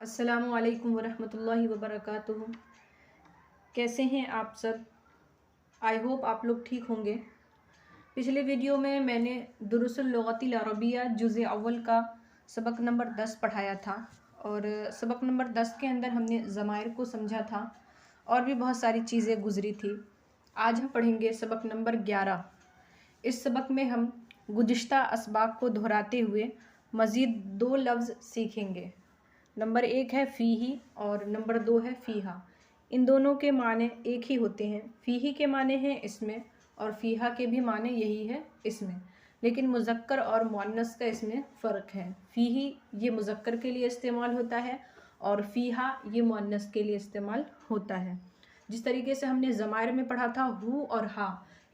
अस्सलामु अलैकुम वरहमतुल्लाहि वबरकातुहू। कैसे हैं आप सब? आई होप आप लोग ठीक होंगे। पिछले वीडियो में मैंने दुरुसुल लुग़तिल अरबिया जुज़े अव्वल का सबक नंबर 10 पढ़ाया था और सबक नंबर 10 के अंदर हमने ज़माइर को समझा था और भी बहुत सारी चीज़ें गुज़री थी। आज हम पढ़ेंगे सबक नंबर 11। इस सबक में हम गुज़िश्ता असबाक को दोहराते हुए मज़ीद 2 लफ्ज़ सीखेंगे। नंबर 1 है फ़ीही और नंबर 2 है फ़ीहा। इन दोनों के माने एक ही होते हैं। फ़ीही के माने हैं इसमें और फ़ीहा के भी माने यही है इसमें, लेकिन मुज़क्कर और मुअन्नस का इसमें फ़र्क है। फ़ीही ये मुज़क्कर के लिए इस्तेमाल होता है और फ़ीहा ये मुअन्नस के लिए इस्तेमाल होता है। जिस तरीके से हमने ज़माइर में पढ़ा था हु और हा,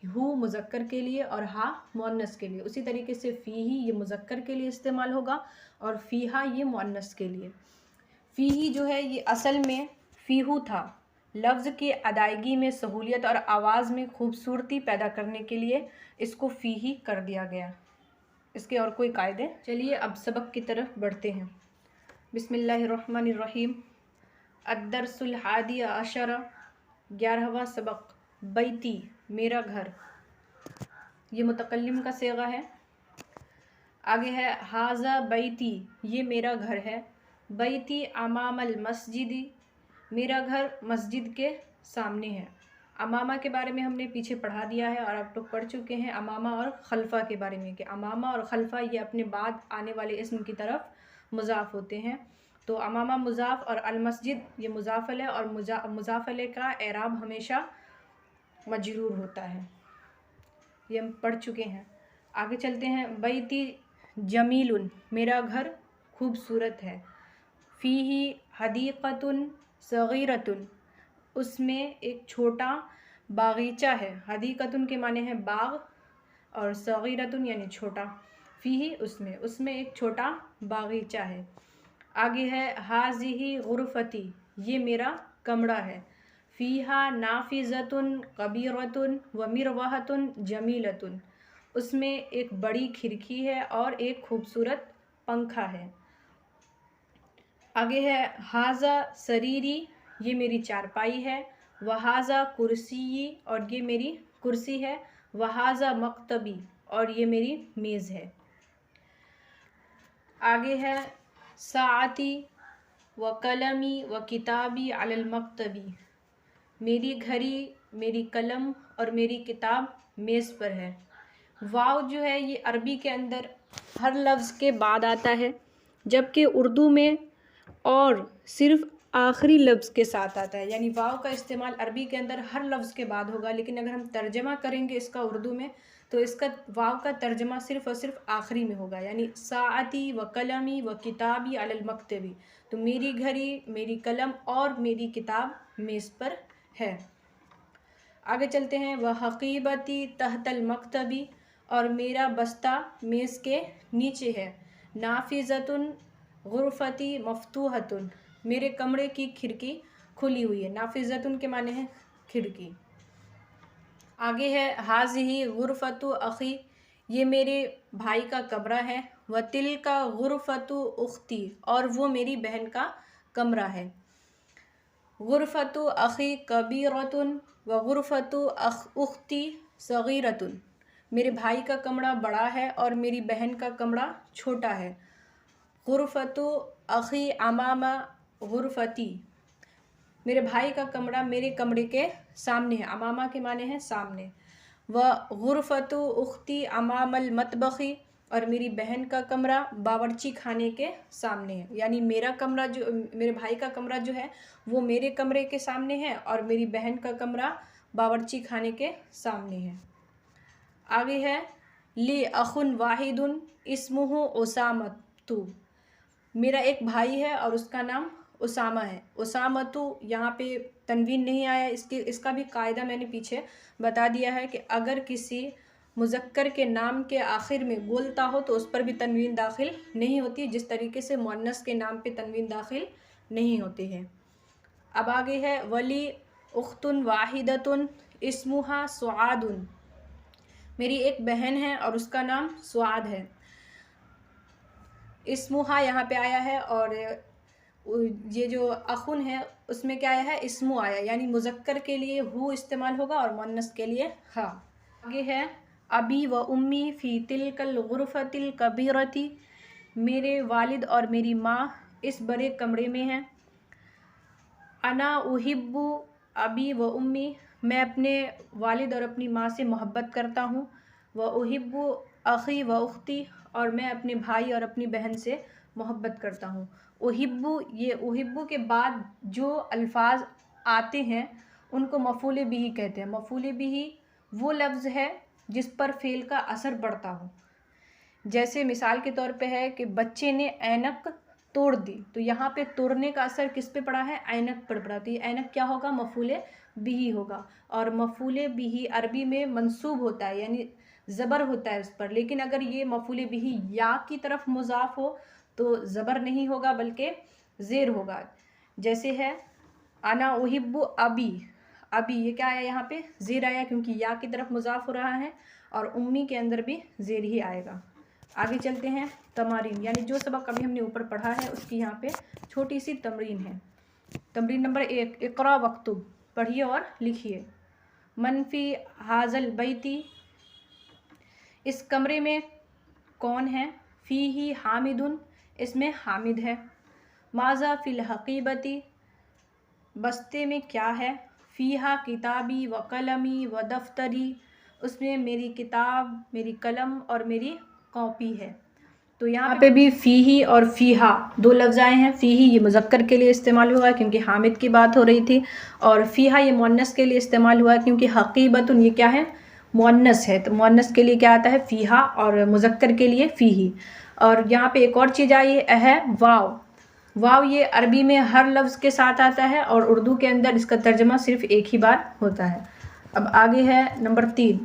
हु मुज़क्कर के लिए और हा मुअन्नस के लिए, उसी तरीके से फ़ीही ये मुज़क्कर के लिए इस्तेमाल होगा और फ़ीहा ये मुअन्नस के लिए। फ़ीही जो है ये असल में फ़ीहू था। लफ्ज़ की अदायगी में सहूलियत और आवाज़ में खूबसूरती पैदा करने के लिए इसको फ़ीही कर दिया गया। इसके और कोई कायदे? चलिए अब सबक की तरफ बढ़ते हैं। बिस्मिल्लाहिर्रहमानिर्रहीम। अद्दर्सुल हादी अशरा, 11वां सबक। बैती मेरा घर, ये मुतकल्लिम का सेगा है। आगे है हाज़ा बैती, ये मेरा घर है। बैती अमामल मस्जिदी, मेरा घर मस्जिद के सामने है। अमामा के बारे में हमने पीछे पढ़ा दिया है और आप लोग पढ़ चुके हैं अमामा और खल्फ़ा के बारे में कि अमामा और खल्फ़ा ये अपने बाद आने वाले इस्म की तरफ मुज़ाफ़ होते हैं। तो अमामा मुज़ाफ़ और अल मस्जिद ये मुज़ाफ़ है और मुज़ाफ़ का एराब हमेशा मजरूर होता है। ये हम पढ़ चुके हैं। आगे चलते हैं। बैती जमीलुन, मेरा घर खूबसूरत है। फ़ीही हदीक़तुन सग़ीरतुन, उसमें एक छोटा बागीचा है। हदीक़तुन के माने हैं बाग और सग़ीरतुन यानी छोटा। फ़ीही उसमें एक छोटा बागीचा है। आगे है हाज़िही गुरफ़ती, ये मेरा कमरा है। फ़ीहा नाफ़िज़तुन कबीरतुन व मिरवाहतुन जमीलतुन, उसमें एक बड़ी खिड़की है और एक खूबसूरत पंखा है। आगे है हाज़ा सरीरी, ये मेरी चारपाई है। वहाज़ा कुर्सी, और ये मेरी कुर्सी है। वहाज़ा मकतबी, और ये मेरी मेज़ है। आगे है साअती व कलमी व किताबी अलल मकतबी, मेरी घड़ी, मेरी कलम और मेरी किताब मेज़ पर है। वाव जो है ये अरबी के अंदर हर लफ्ज़ के बाद आता है, जबकि उर्दू में और सिर्फ़ आखिरी लफ्ज़ के साथ आता है। यानी वाव का इस्तेमाल अरबी के अंदर हर लफ्ज़ के बाद होगा, लेकिन अगर हम तर्जमा करेंगे इसका उर्दू में तो इसका वाव का तर्जमा सिर्फ़ और सिर्फ आखिरी में होगा। यानी साअती व कलमी व किताबी अलल मकतबी, तो मेरी घड़ी, मेरी कलम और मेरी किताब मेज़ पर है। आगे चलते हैं। वह हकीबती तहतल मकतबी, और मेरा बस्ता मेज़ के नीचे है। नाफिज़तुन गुरफ़ती मफ़तूहतुन, मेरे कमरे की खिड़की खुली हुई है। नाफिज़तुन के माने हैं खिड़की। आगे है हाज़िही गुरफ़तु अख़ी, ये मेरे भाई का कमरा है। व तिल का गुरफ़तु उख्ती, और वो मेरी बहन का कमरा है। गुरफ़तु अख़ी कबीरतुन व गुरफ़तु उख्ती सग़ीरतुन, मेरे भाई का कमरा बड़ा है और मेरी बहन का कमरा छोटा है। गुरफ़तु अख़ी अमामा गुरफ़ती, मेरे भाई का कमरा मेरे कमरे के सामने है। अमामा के माने हैं सामने। व गुरफ़तु उख्ती अमामल मतबख़ी, और मेरी बहन का कमरा बावर्ची खाने के सामने है। यानी मेरा कमरा जो, मेरे भाई का कमरा जो है वो मेरे कमरे के सामने है और मेरी बहन का कमरा बावर्ची खाने के सामने है। आगे है ली अख़ुन वाहिदुन इस्मुहु उसामतु, मेरा एक भाई है और उसका नाम उसामा है। उसामतु यहाँ पे तनवीन नहीं आया, इसका भी कायदा मैंने पीछे बता दिया है कि अगर किसी मुज़क्कर के नाम के आखिर में बोलता हो तो उस पर भी तनवीन दाखिल नहीं होती, जिस तरीके से मुअन्नस के नाम पे तनवीन दाखिल नहीं होती है। अब आगे है वली उख्तुन वाहिदतुन इस्मुहा सुआदुन, मेरी एक बहन है और उसका नाम सुआद है। इस्मुहा यहाँ पे आया है और یہ جو اخن ہے اس میں کیا آیا ہے؟ اسمو آیا، یعنی مذکر کے لیے ہو استعمال ہوگا اور مؤنث کے لیے ہا۔ آگے ہے ابی و امی فی تلک الغرفۃ الکبیرۃ، میرے والد اور میری ماں اس بڑے کمرے میں ہیں۔ انا احب ابی و امی، میں اپنے والد اور اپنی ماں سے محبت کرتا ہوں۔ و احب اخی و اختی، اور میں اپنے بھائی اور اپنی بہن سے محبت کرتا ہوں۔ احب، یہ احب کے بعد جو الفاظ آتے ہیں ان کو مفعول بہ کہتے ہیں۔ مفعول بہ وہ لفظ ہے جس پر فعل کا اثر پڑتا ہو، جیسے مثال کے طور پہ ہے کہ بچے نے اینک توڑ دی، تو یہاں پہ توڑنے کا اثر کس پہ پڑا ہے؟ اینک پر پڑا، تو یہ اینک کیا ہوگا؟ مفعول بہ ہوگا۔ اور مفعول بہ عربی میں منصوب ہوتا ہے، یعنی زبر ہوتا ہے اس پر، لیکن اگر یہ مفعول بہ یا کی طرف مضاف ہو تو زبر نہیں ہوگا بلکہ زیر ہوگا۔ جیسے ہے انا احب ابی، ابی یہ کیا آیا یہاں پہ؟ زیر آیا، کیونکہ یا کی طرف مضاف ہو رہا ہے، اور امی کے اندر بھی زیر ہی آئے گا۔ آگے چلتے ہیں تمارین، یعنی جو سبق ابھی ہم نے اوپر پڑھا ہے اس کی یہاں پہ چھوٹی سی تمرین ہے۔ تمرین نمبر 1، اقرا واکتب، پڑھیے اور لکھیے۔ من فی ھذا البیت، اس کمرے میں کون ہے؟ فیہ حامد، اس میں حامد ہے۔ ماذا فی الحقیبۃ، بستے میں کیا ہے؟ فیہا کتابی و قلمی و دفتری، اس میں میری کتاب، میری قلم اور میری کاپی ہے۔ تو یہاں پہ بھی فیہی اور فیہا دو لفظ آئے ہیں۔ فیہی یہ مذکر کے لیے استعمال ہوا کیونکہ حامد کی بات ہو رہی تھی، اور فیہا یہ مؤنث کے لیے استعمال ہوا کیونکہ حقیبۃ یہ کیا ہے؟ مؤنث ہے، تو مؤنث کے لیے کیا آتا ہے؟ فیہا، اور مذکر کے لیے فیہی۔ اور یہاں پہ ایک اور چیز آئی ہے واو۔ واو یہ عربی میں ہر لفظ کے ساتھ آتا ہے، اور اردو کے اندر اس کا ترجمہ صرف ایک ہی بار ہوتا ہے۔ اب آگے ہے نمبر 3،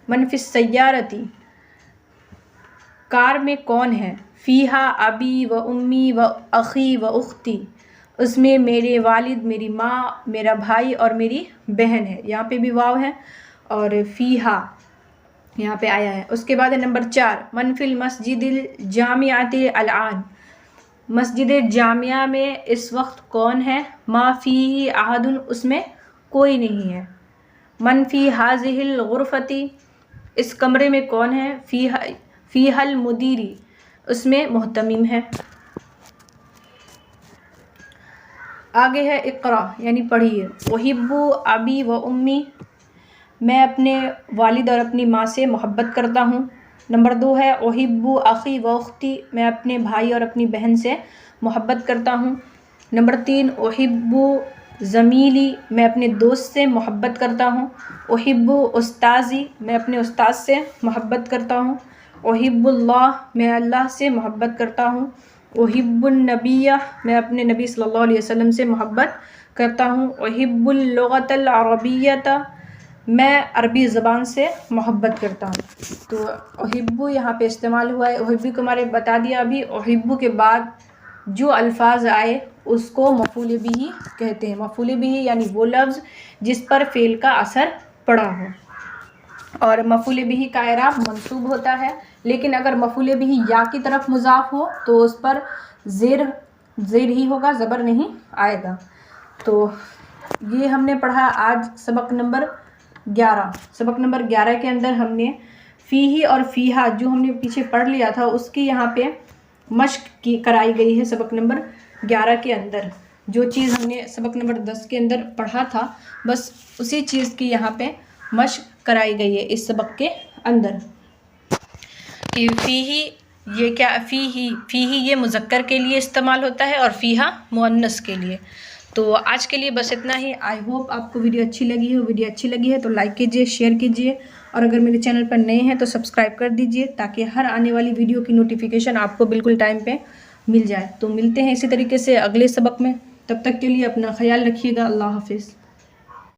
من فی السیارۃ، کار میں کون ہے؟ فیہا ابی و امی و اخی و اختی، اس میں میرے والد، میری ماں، میرا بھائی اور میری بہن ہے۔ یہاں پہ بھی واو ہے، اور فیہا یہاں پہ آیا ہے۔ اس کے بعد ہے نمبر 4، من فی المسجد الجامعۃ الآن، مسجد جامعہ میں اس وقت کون ہے؟ ما فیہ احد، اس میں کوئی نہیں ہے۔ من فی ھذہ الغرفۃ، اس کمرے میں کون ہے؟ فیہا المدیر، اس میں محتمم ہے۔ آگے ہے اقرا، یعنی پڑھیے۔ احب ابی و امی، میں اپنے والد اور اپنی ماں سے محبت کرتا ہوں۔ نمبر 2 ہے احب اخی و اختی، میں اپنے بھائی اور اپنی بہن سے محبت کرتا ہوں۔ نمبر 3 احب زمیلی، میں اپنے دوست سے محبت کرتا ہوں۔ احب استاذی، میں اپنے استاد سے محبت کرتا ہوں۔ احب اللہ، میں اللہ سے محبت کرتا ہوں۔ احب النبی، میں اپنے نبی صلی اللہ علیہ وسلم سے محبت کرتا ہوں۔ احب اللغۃ العربیۃ، میں عربی زبان سے محبت کرتا ہوں۔ تو احب یہاں پہ استعمال ہوا ہے۔ احب کو ہمارے بتا دیا ابھی، احب کے بعد جو الفاظ آئے اس کو مفعول بہ کہتے ہیں۔ مفعول بہ یعنی وہ لفظ جس پر فعل کا اثر پڑا ہو، اور مفعول بہ کا اعراب منصوب ہوتا ہے، لیکن اگر مفعول بہ یا کی طرف مضاف ہو تو اس پر زیر ہی ہوگا، زبر نہیں آئے گا۔ تو یہ ہم نے پڑھا آج سبق نمبر 11۔ سبق نمبر 11 کے اندر ہم نے فیہی اور فیہا جو ہم نے پیچھے پڑھ لیا تھا اس کی یہاں پہ مشق کرائی گئی ہے۔ سبق نمبر 11 کے اندر جو چیز ہم نے سبق نمبر 10 کے اندر پڑھا تھا، بس اسی چیز کی یہاں پہ مشق کرائی گئی ہے اس سبق کے اندر، کہ فیہی یہ کیا، فیہی یہ مذکر کے لیے استعمال ہوتا ہے اور فیہا مؤنث کے لیے۔ تو آج کے لیے بس اتنا ہی۔ آئی ہوپ آپ کو ویڈیو اچھی لگی ہے۔ ویڈیو اچھی لگی ہے تو لائک کیجئے، شیئر کیجئے، اور اگر میرے چینل پر نئے ہیں تو سبسکرائب کر دیجئے تاکہ ہر آنے والی ویڈیو کی نوٹیفیکیشن آپ کو بالکل ٹائم پہ مل جائے۔ تو ملتے ہیں اسی طریقے سے اگلے سبق میں، تب تک کے لیے اپنا خیال رکھیے گا۔ اللہ حافظ۔